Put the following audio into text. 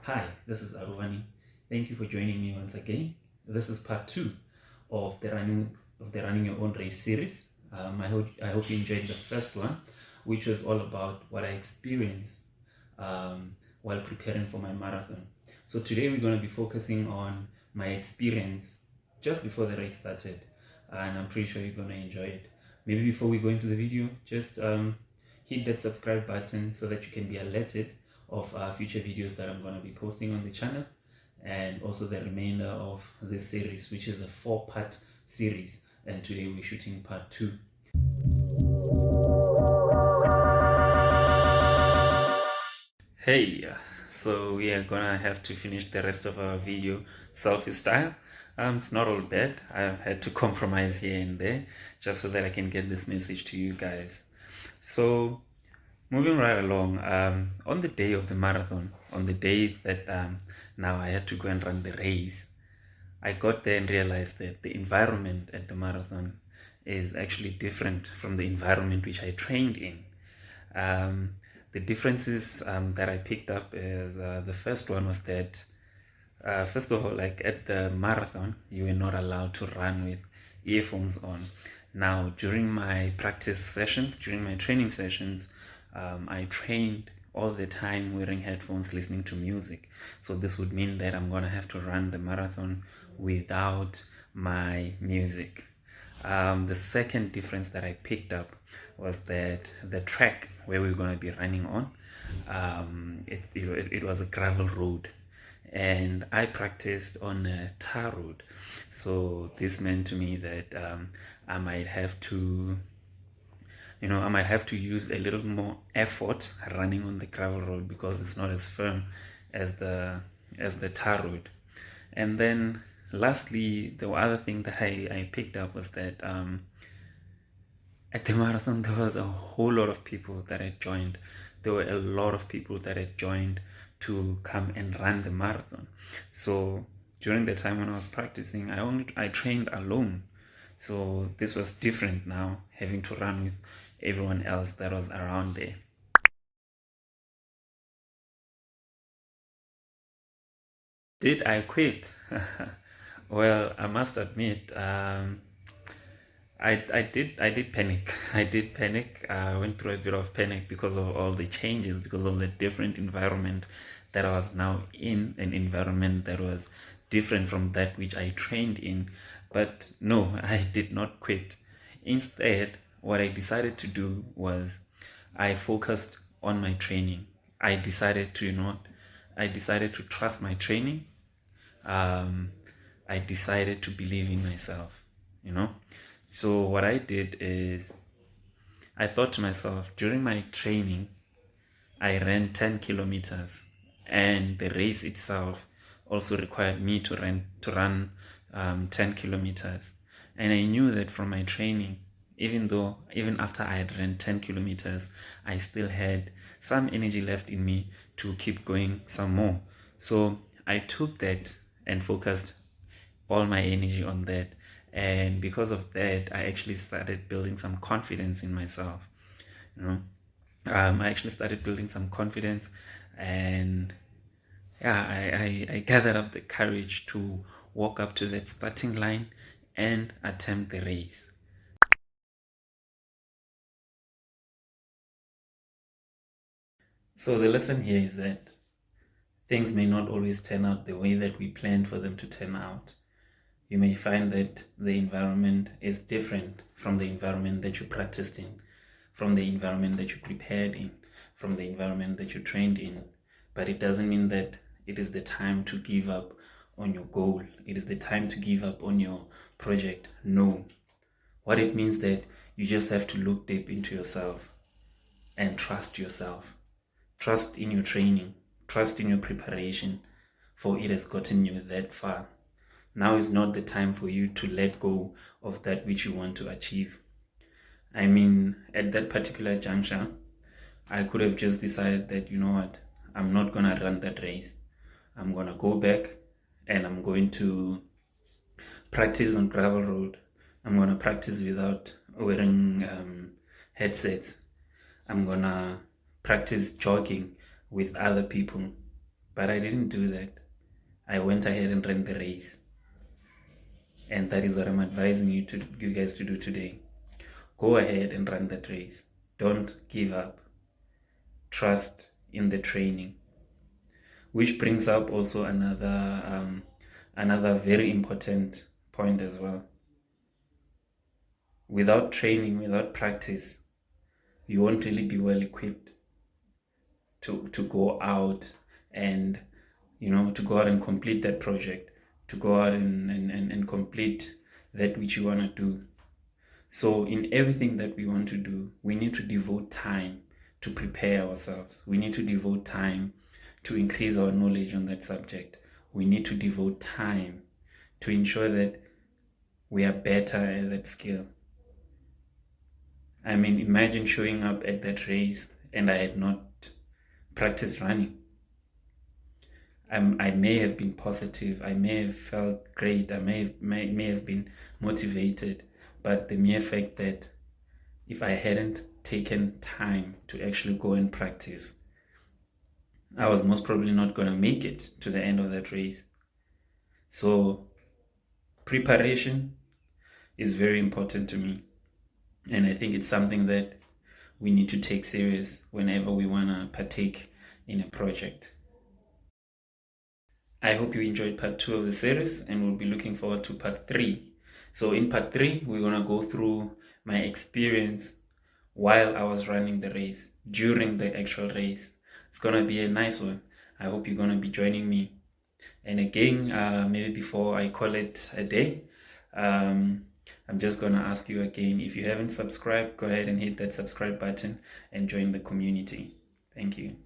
Hi, this is Aruvani. Thank you for joining me once again. This is part two of the Running Your Own Race series. I hope you enjoyed the first one, which was all about what I experienced while preparing for my marathon. So today we're going to be focusing on my experience just before the race started, and I'm pretty sure you're going to enjoy it. Maybe before we go into the video, just hit that subscribe button so that you can be alerted of future videos that I'm going to be posting on the channel, and also the remainder of this series, which is a 4-part series, and today we're shooting part 2. Hey, so we are gonna have to finish the rest of our video selfie style. It's not all bad. I've had to compromise here and there just so that I can get this message to you guys. So moving right along, on the day of the marathon, on the day that now I had to go and run the race, I got there and realized that the environment at the marathon is actually different from the environment which I trained in. The differences that I picked up is the first one was that, first of all, like at the marathon, you were not allowed to run with earphones on. Now, during my practice sessions, during my training sessions, I trained all the time wearing headphones, listening to music. So this would mean that I'm gonna have to run the marathon without my music. The second difference that I picked up was that the track where we were going to be running on, it was a gravel road, and I practiced on a tar road. So this meant to me that I might have to use a little more effort running on the gravel road because it's not as firm as the tar road. And then lastly, the other thing that I picked up was that at the marathon there was a whole lot of people that had joined. There were a lot of people that had joined to come and run the marathon. So during the time when I was practicing, I trained alone. So this was different now, having to run with everyone else that was around there. Did I quit? Well, I must admit, I did panic. I did panic. I went through a bit of panic because of all the changes, because of the different environment that I was now in, an environment that was different from that which I trained in. But no, I did not quit. Instead, what I decided to do was I focused on my training. I decided to not, I decided to trust my training. um, I decided to believe in myself, you know. So what I did is I thought to myself, during my training, I ran 10 kilometers, and the race itself also required me to run 10 kilometers. And I knew that from my training, even after I had run 10 kilometers, I still had some energy left in me to keep going some more. So I took that and focused all my energy on that. And because of that, I actually started building some confidence in myself. You know, I actually started building some confidence, and yeah, I gathered up the courage to walk up to that starting line and attempt the race. So the lesson here is that things may not always turn out the way that we planned for them to turn out. You may find that the environment is different from the environment that you practiced in, from the environment that you prepared in, from the environment that you trained in. But it doesn't mean that it is the time to give up on your goal. It is the time to give up on your project. No. What it means that you just have to look deep into yourself and trust yourself. Trust in your training. Trust in your preparation, for it has gotten you that far. Now is not the time for you to let go of that which you want to achieve. I mean, at that particular juncture, I could have just decided that, you know what, I'm not going to run that race. I'm going to go back and I'm going to practice on gravel road. I'm going to practice without wearing headsets. I'm going to practice jogging with other people. But I didn't do that. I went ahead and ran the race. And that is what I'm advising you guys to do today. Go ahead and run that race. Don't give up. Trust in the training. Which brings up also another very important point as well. Without training, without practice, you won't really be well equipped to go out and to go out and complete that project, to go out and complete that which you want to do. So in everything that we want to do, we need to devote time to prepare ourselves. We need to devote time to increase our knowledge on that subject. We need to devote time to ensure that we are better at that skill. I mean, imagine showing up at that race and I had not practiced running. I may have been positive, I may have felt great, I may have been motivated, but the mere fact that if I hadn't taken time to actually go and practice, I was most probably not going to make it to the end of that race. So preparation is very important to me, and I think it's something that we need to take serious whenever we want to partake in a project. I hope you enjoyed part 2 of the series, and we'll be looking forward to part 3. So in part 3, we're going to go through my experience while I was running the race, during the actual race. It's going to be a nice one. I hope you're going to be joining me. And again, maybe before I call it a day, I'm just going to ask you again, if you haven't subscribed, go ahead and hit that subscribe button and join the community. Thank you.